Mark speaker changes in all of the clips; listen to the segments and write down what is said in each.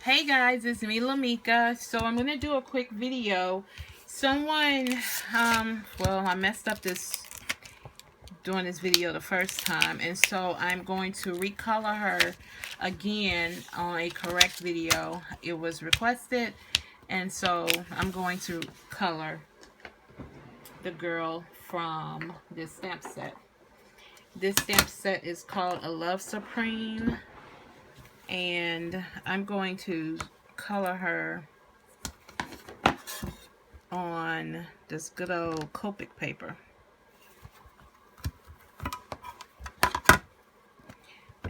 Speaker 1: Hey guys, it's me, Lameka. So I'm going to do a quick video. Someone, well, I messed up doing this video the first time, and so I'm going to recolor her again on a correct video. It was requested, and so I'm going to color the girl from this stamp set. This stamp set is called A Love Supreme, and I'm going to color her on this good old Copic paper.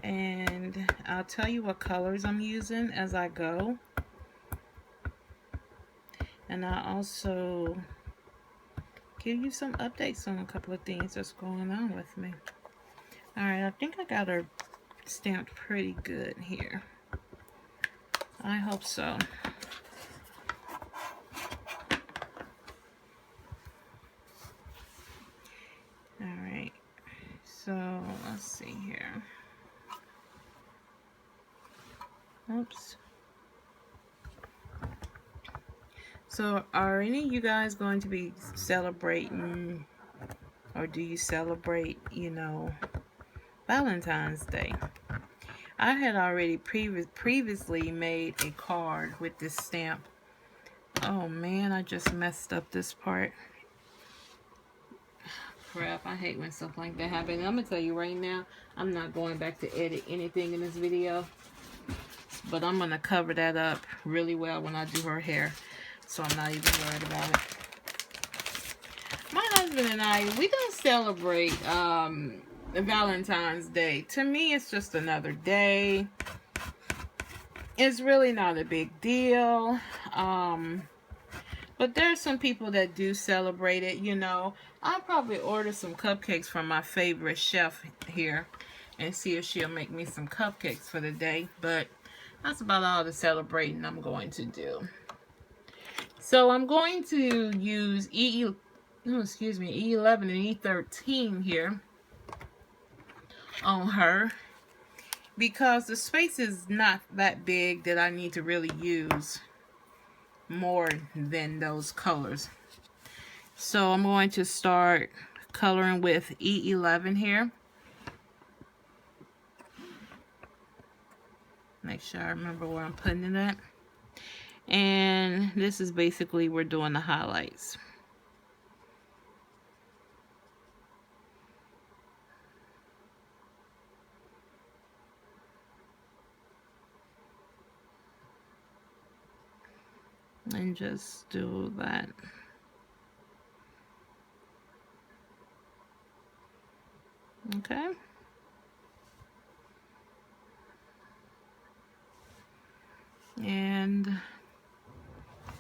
Speaker 1: And I'll tell you what colors I'm using as I go. And I'll also give you some updates on a couple of things that's going on with me. Alright, I think I got her stamped pretty good here. I hope so. Alright, so let's see here. Oops. So are any of you guys going to be celebrating, or do you celebrate, Valentine's Day? I had already previously made a card with this stamp. Oh man, I just messed up this part. Crap, I hate when stuff like that happens. I'm gonna tell you right now, I'm not going back to edit anything in this video, but I'm gonna cover that up really well when I do her hair, so I'm not even worried about it. My husband and I, we don't celebrate Valentine's Day. To me, it's just another day. It's really not a big deal. But there's some people that do celebrate it, I'll probably order some cupcakes from my favorite chef here and see if she'll make me some cupcakes for the day. But that's about all the celebrating I'm going to do. So I'm going to use E11 and E13 here on her, because the space is not that big that I need to really use more than those colors. So I'm going to start coloring with E11 here. Make sure I remember where I'm putting it at. And this is basically, we're doing the highlights. And just do that. Okay. And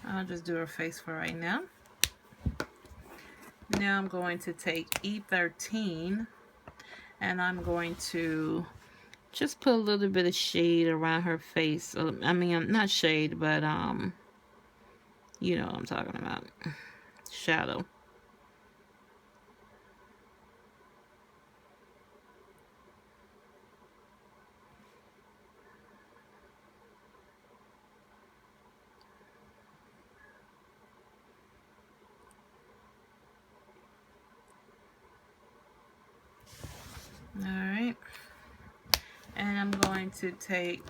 Speaker 1: I'll just do her face for right now. Now I'm going to take E13 and I'm going to just put a little bit of shade around her face. I mean, not shade, but you know what I'm talking about. Shadow. Alright. And I'm going to take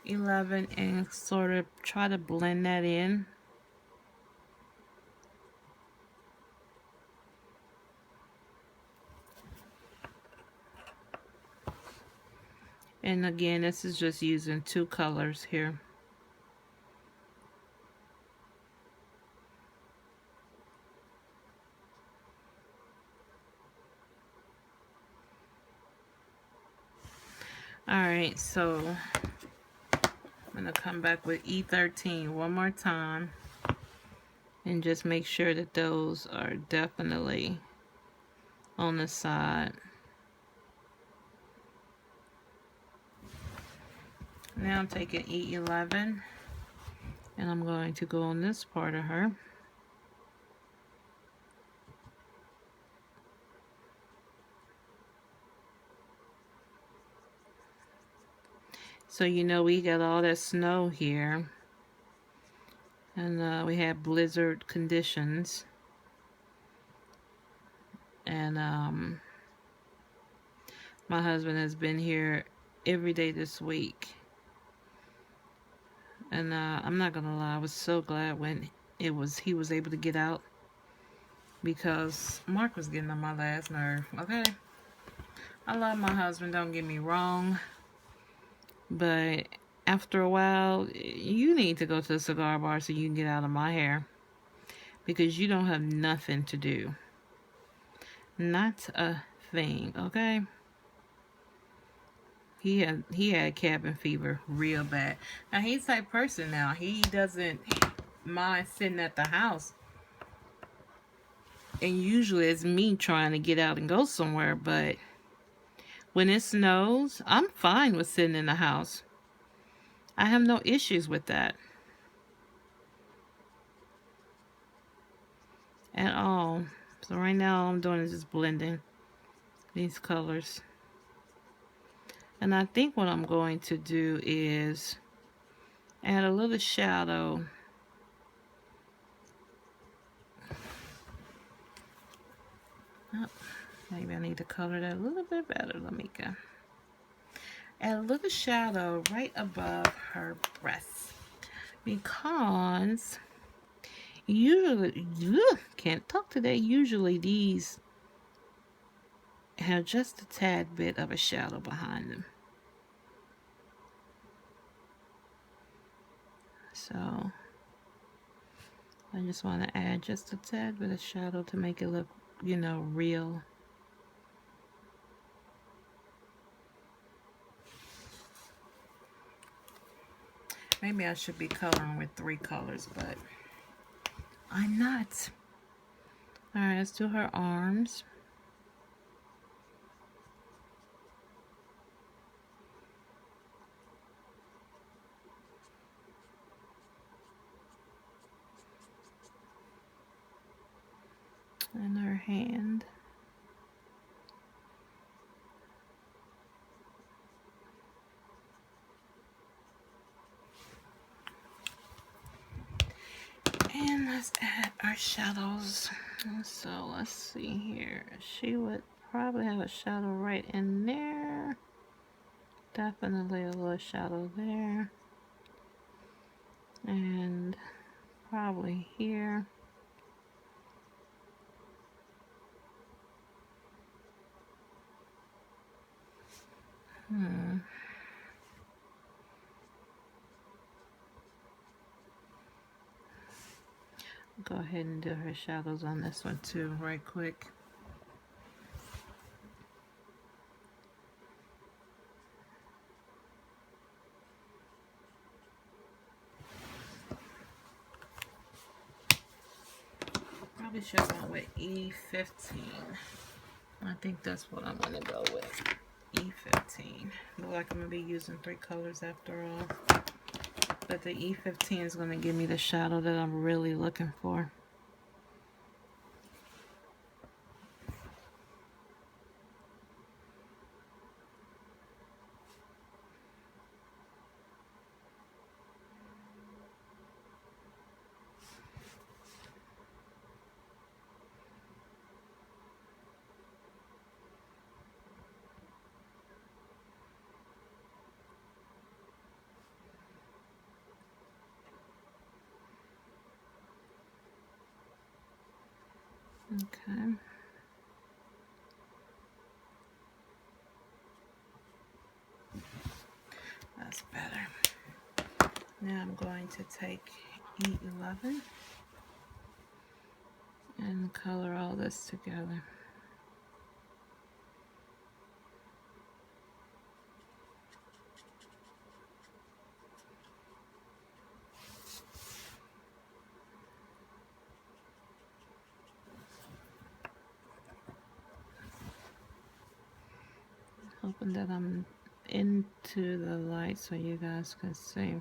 Speaker 1: 11 and sort of try to blend that in. And again, this is just using two colors here. Alright, so I'm going to come back with E13 one more time and just make sure that those are definitely on the side. Now I'm taking E11 and I'm going to go on this part of her. So you know we got all that snow here. And we had blizzard conditions. And my husband has been here every day this week. And I'm not gonna lie, I was so glad when he was able to get out, because Mark was getting on my last nerve. Okay, I love my husband, don't get me wrong, but after a while, you need to go to the cigar bar so you can get out of my hair, because you don't have nothing to do. Not a thing, okay? He had cabin fever real bad. Now he's the type person now. He doesn't mind sitting at the house. And usually it's me trying to get out and go somewhere, but when it snows, I'm fine with sitting in the house. I have no issues with that at all. So right now all I'm doing is just blending these colors. And I think what I'm going to do is add a little shadow. Oh, maybe I need to color that a little bit better, Lameka. Add a little shadow right above her breasts, because usually, can't talk today, usually these have just a tad bit of a shadow behind them. So I just want to add just a tad bit of shadow to make it look, you know, real. Maybe I should be coloring with 3 colors, but I'm not. Alright, let's do her arms. And her hand. And let's add our shadows. So let's see here. She would probably have a shadow right in there. Definitely a little shadow there. And probably here. Go ahead and do her shadows on this one too, right quick. Probably should have gone with E15. I think that's what I'm gonna go with. E15. Look like I'm gonna be using 3 colors after all. But the E15 is gonna give me the shadow that I'm really looking for. Okay. That's better. Now I'm going to take E11 and color all this together. Hoping that I'm into the light so you guys can see.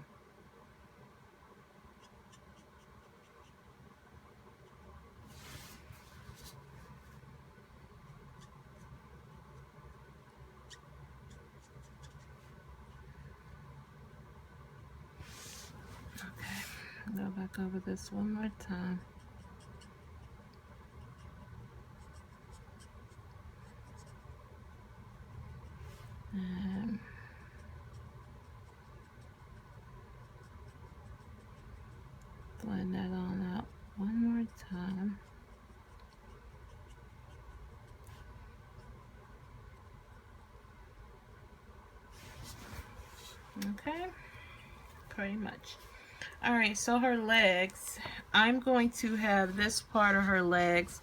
Speaker 1: Go back over this one more time. And blend that on out one more time. Okay, pretty much. Alright, so her legs, I'm going to have this part of her legs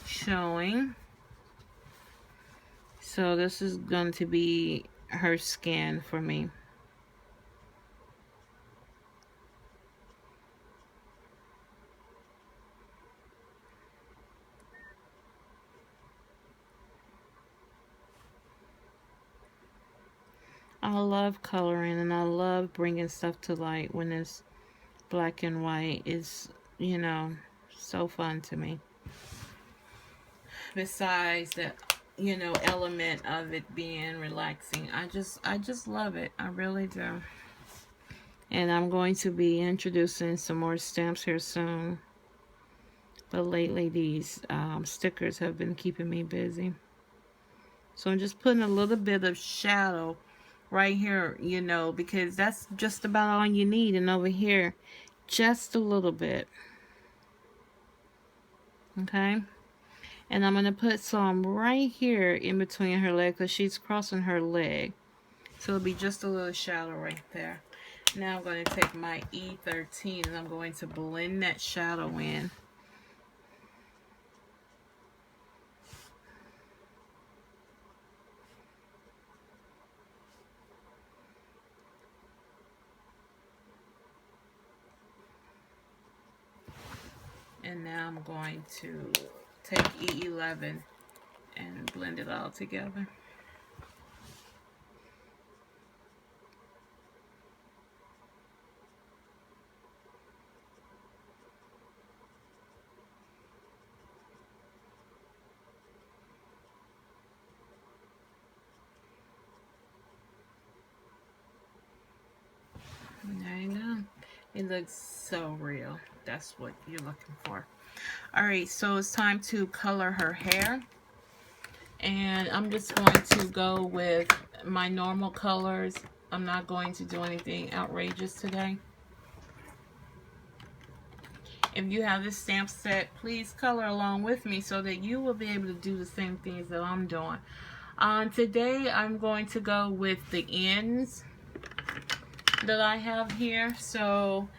Speaker 1: showing. So this is going to be her skin for me. I love coloring and I love bringing stuff to light when it's black and white. It's, you know, so fun to me. Besides the, you know, element of it being relaxing, I just love it. I really do. And I'm going to be introducing some more stamps here soon. But lately these stickers have been keeping me busy. So I'm just putting a little bit of shadow right here, you know, because that's just about all you need. And over here, just a little bit. Okay? And I'm going to put some right here in between her leg because she's crossing her leg. So it'll be just a little shadow right there. Now I'm going to take my E13 and I'm going to blend that shadow in. And now I'm going to take E11 and blend it all together. There you go. It looks so real. That's what you're looking for. Alright, so it's time to color her hair. And I'm just going to go with my normal colors. I'm not going to do anything outrageous today. If you have this stamp set, please color along with me so that you will be able to do the same things that I'm doing. Today, I'm going to go with the ends that I have here. So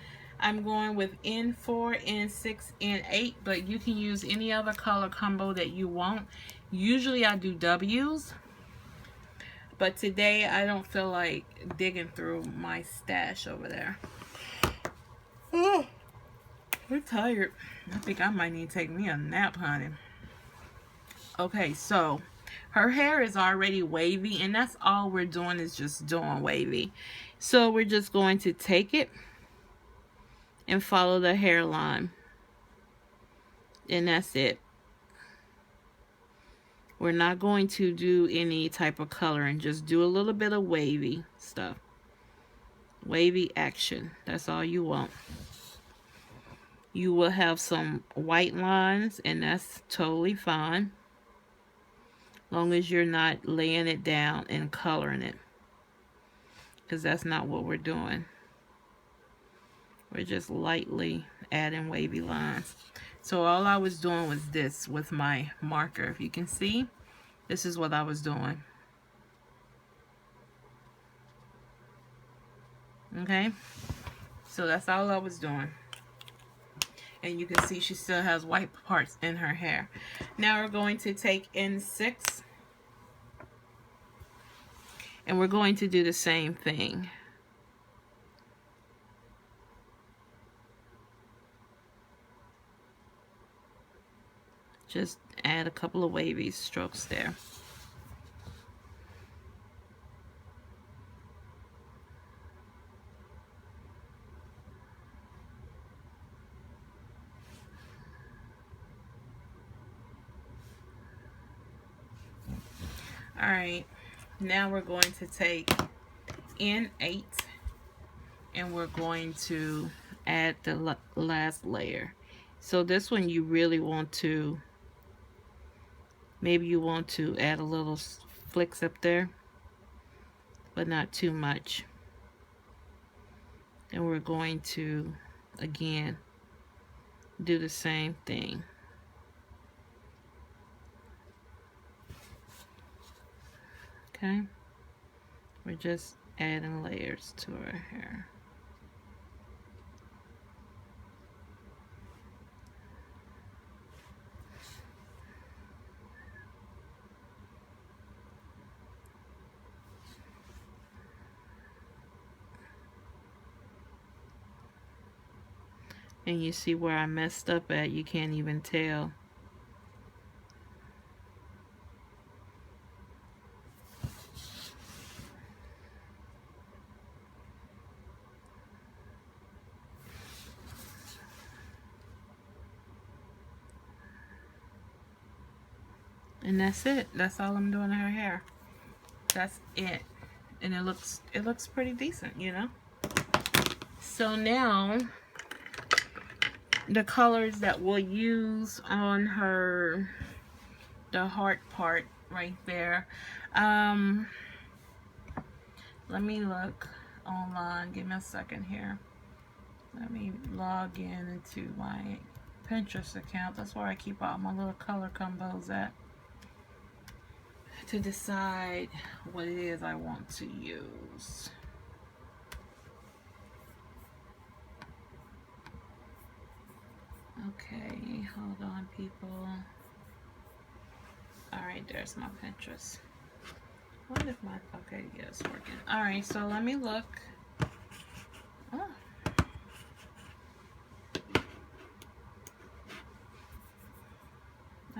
Speaker 1: I'm going with N4, N6, N8, but you can use any other color combo that you want. Usually I do W's, but today I don't feel like digging through my stash over there. Oh, I'm tired. I think I might need to take me a nap, honey. Okay, so her hair is already wavy, and that's all we're doing is just doing wavy. So we're just going to take it and follow the hairline. And that's it. We're not going to do any type of coloring. Just do a little bit of wavy stuff. Wavy action. That's all you want. You will have some white lines, and that's totally fine. Long as you're not laying it down and coloring it. Because that's not what we're doing. We're just lightly adding wavy lines. So all I was doing was this with my marker. If you can see, this is what I was doing. Okay? So that's all I was doing. And you can see she still has white parts in her hair. Now we're going to take N6. And we're going to do the same thing. Just add a couple of wavy strokes there. Alright, now we're going to take N8 and we're going to add the last layer. So this one you really want to, maybe you want to add a little flicks up there, but not too much. And we're going to again do the same thing. Okay, we're just adding layers to our hair. And you see where I messed up at, you can't even tell. And that's it. That's all I'm doing to her hair. That's it. And it looks pretty decent, you know. So now the colors that we'll use on her, the heart part right there. Let me look online. Give me a second here. Let me log into my Pinterest account. That's where I keep all my little color combos at, to decide what it is I want to use. Okay, hold on, people. Alright, there's my Pinterest. What if my, okay, yeah, it's working. Alright, so let me look. Oh.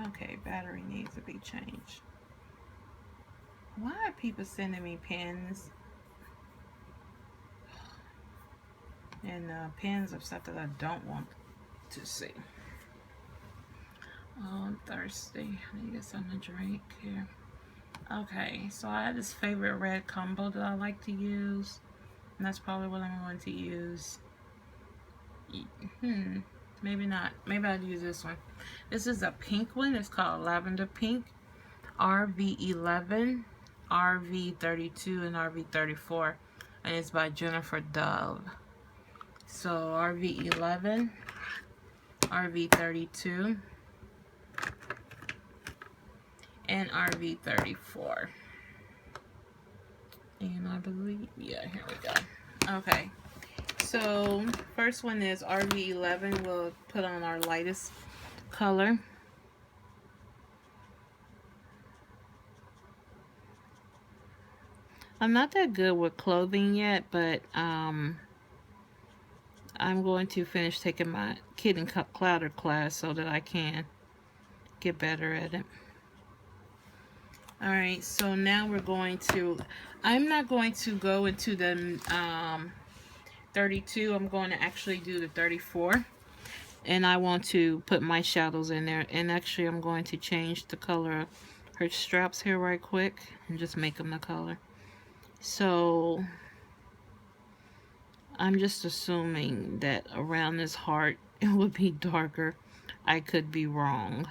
Speaker 1: Okay, battery needs to be changed. Why are people sending me pins? And pins of stuff that I don't want to see. Oh, I'm thirsty. I need to get something to drink here. Okay, so I have this favorite red combo that I like to use, and that's probably what I'm going to use. Maybe not. Maybe I'll use this one. This is a pink one. It's called Lavender Pink, RV11, RV32, and RV34, and it's by Jennifer Dove. So RV11, RV32, and RV34. And I believe, yeah, here we go. Okay, so first one is RV11. We'll put on our lightest color. I'm not that good with clothing yet, but I'm going to finish taking my Kid and Clouder class so that I can get better at it. Alright, so now we're going to, I'm not going to go into the 32. I'm going to actually do the 34. And I want to put my shadows in there. And actually I'm going to change the color of her straps here right quick and just make them the color. So I'm just assuming that around this heart it would be darker. I could be wrong.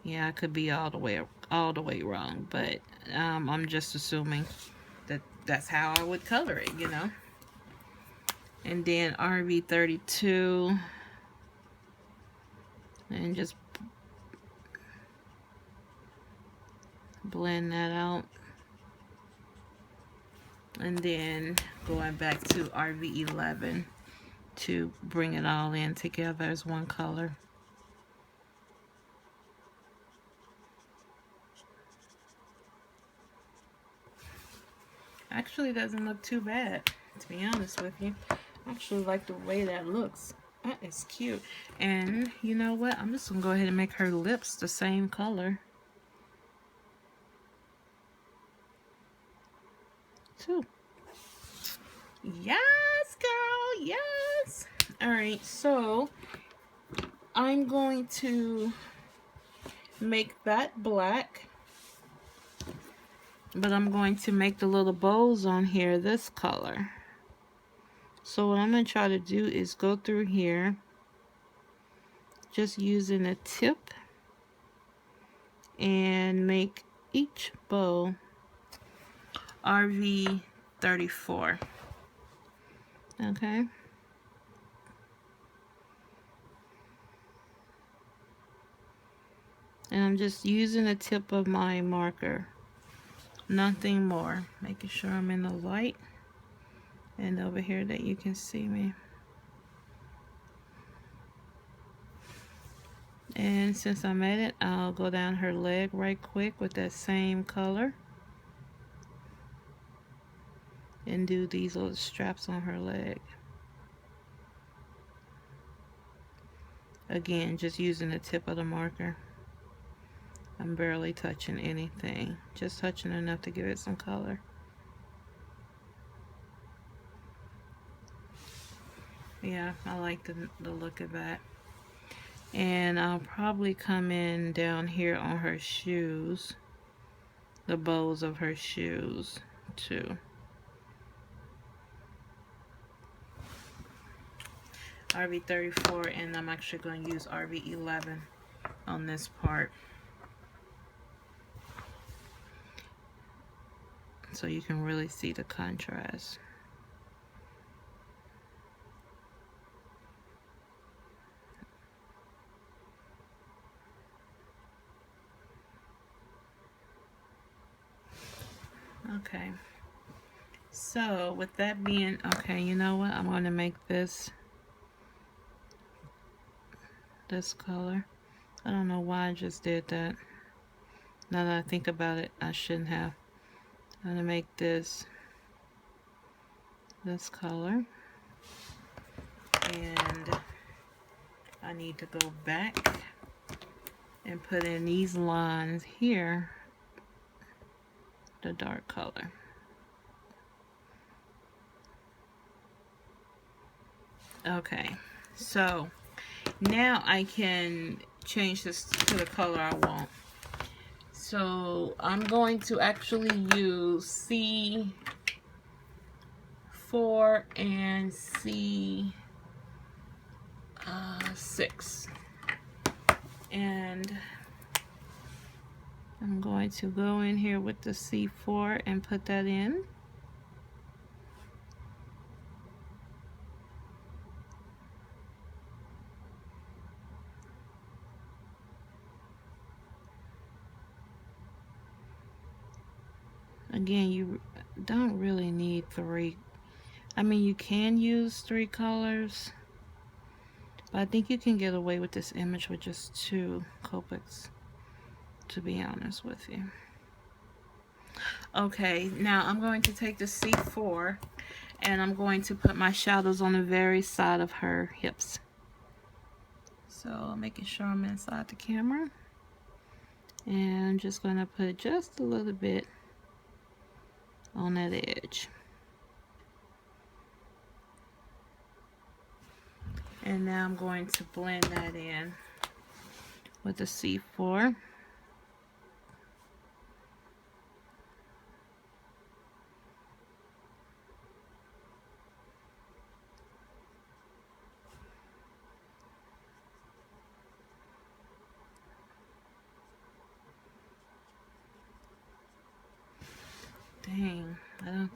Speaker 1: Yeah, I could be all the way wrong, but I'm just assuming that that's how I would color it, you know. And then RV32, and just blend that out. And then going back to RV11 to bring it all in together as one color. Actually doesn't look too bad, to be honest with you. I actually like the way that looks. That is cute. And you know what? I'm just gonna go ahead and make her lips the same color too. Yes, girl, yes. Alright, so I'm going to make that black. But I'm going to make the little bows on here this color. So what I'm going to try to do is go through here, just using a tip, and make each bow RV 34. Okay. And I'm just using the tip of my marker, nothing more. Making sure I'm in the light and over here that you can see me. And since I'm at it, I'll go down her leg right quick with that same color and do these little straps on her leg. Again, just using the tip of the marker. I'm barely touching anything, just touching enough to give it some color. Yeah, I like the look of that. And I'll probably come in down here on her shoes, the bows of her shoes too. RV34, and I'm actually going to use RV11 on this part, so you can really see the contrast. Okay, so with that being, okay, you know what, I'm going to make this color. I don't know why I just did that. Now that I think about it, I shouldn't have. I'm going to make this color, and I need to go back and put in these lines here, the dark color. Okay, so now I can change this to the color I want. So I'm going to actually use C4 and C6. And I'm going to go in here with the C4 and put that in. Again, you don't really need 3. I mean, you can use 3 colors, but I think you can get away with this image with just 2 Copics, to be honest with you. Okay, now I'm going to take the C4 and I'm going to put my shadows on the very side of her hips. So making sure I'm inside the camera. And I'm just going to put just a little bit on that edge. And now I'm going to blend that in with the C4. Dang,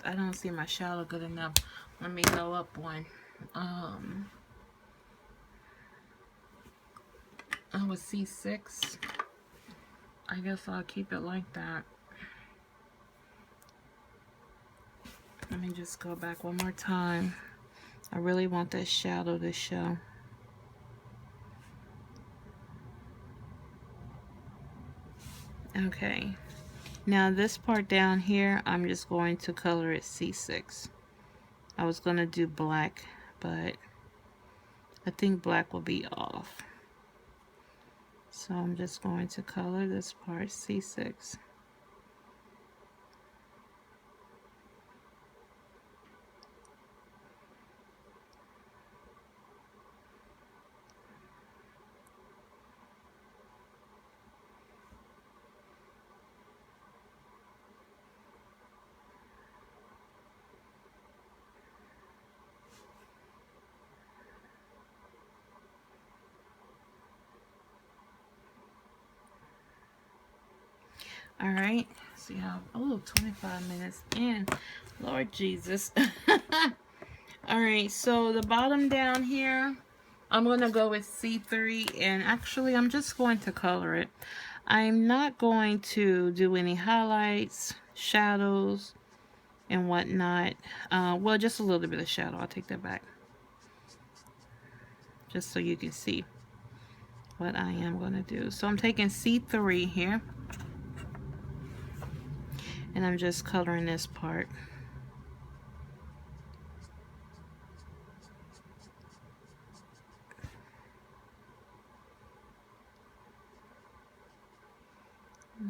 Speaker 1: I don't see my shadow good enough. Let me go up one. Oh, with C6. I guess I'll keep it like that. Let me just go back one more time. I really want that shadow to show. Okay. Now this part down here, I'm just going to color it C6. I was going to do black, but I think black will be off. So I'm just going to color this part C6. All right. See how, oh, 25 minutes in. Lord Jesus. All right, so the bottom down here, I'm going to go with C3, and actually I'm just going to color it. I'm not going to do any highlights, shadows, and whatnot. Well, just a little bit of shadow. I'll take that back. Just so you can see what I am going to do. So I'm taking C3 here, and I'm just coloring this part.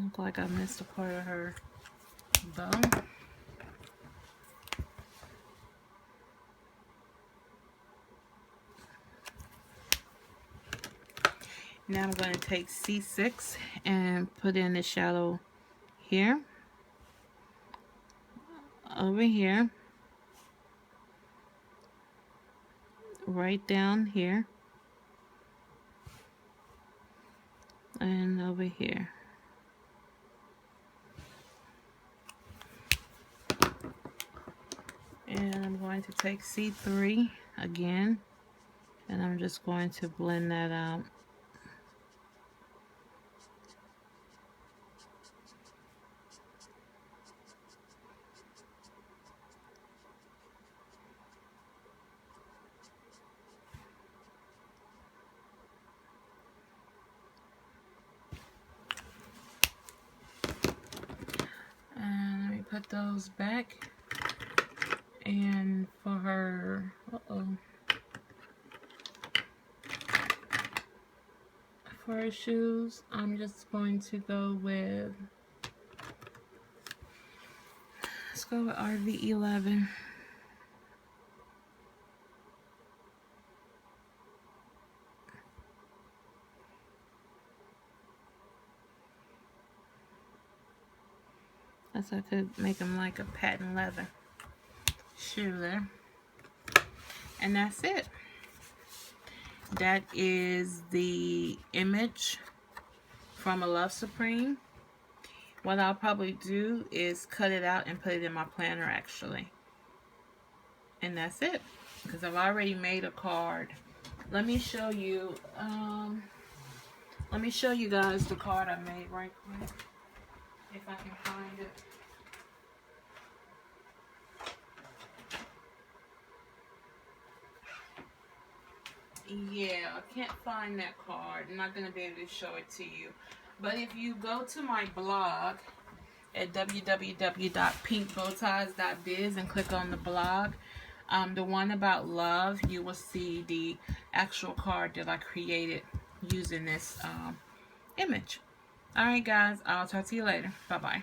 Speaker 1: Look like I missed a part of her bow. Now I'm going to take C6 and put in the shadow here, over here, right down here, and over here. And I'm going to take C3 again, and I'm just going to blend that out. And let me put those back. And for her, for her shoes, I'm just going to go with, let's go with RV11. That's I could make them like a patent leather shoe there. And that's it. That is the image from A Love Supreme. What I'll probably do is cut it out and put it in my planner actually. And that's it. Because I've already made a card. Let me show you guys the card I made right quick. If I can find it. Yeah, I can't find that card. I'm not going to be able to show it to you. But if you go to my blog at www.pinkbowties.biz and click on the blog, the one about love, you will see the actual card that I created using this image. Alright guys, I'll talk to you later. Bye-bye.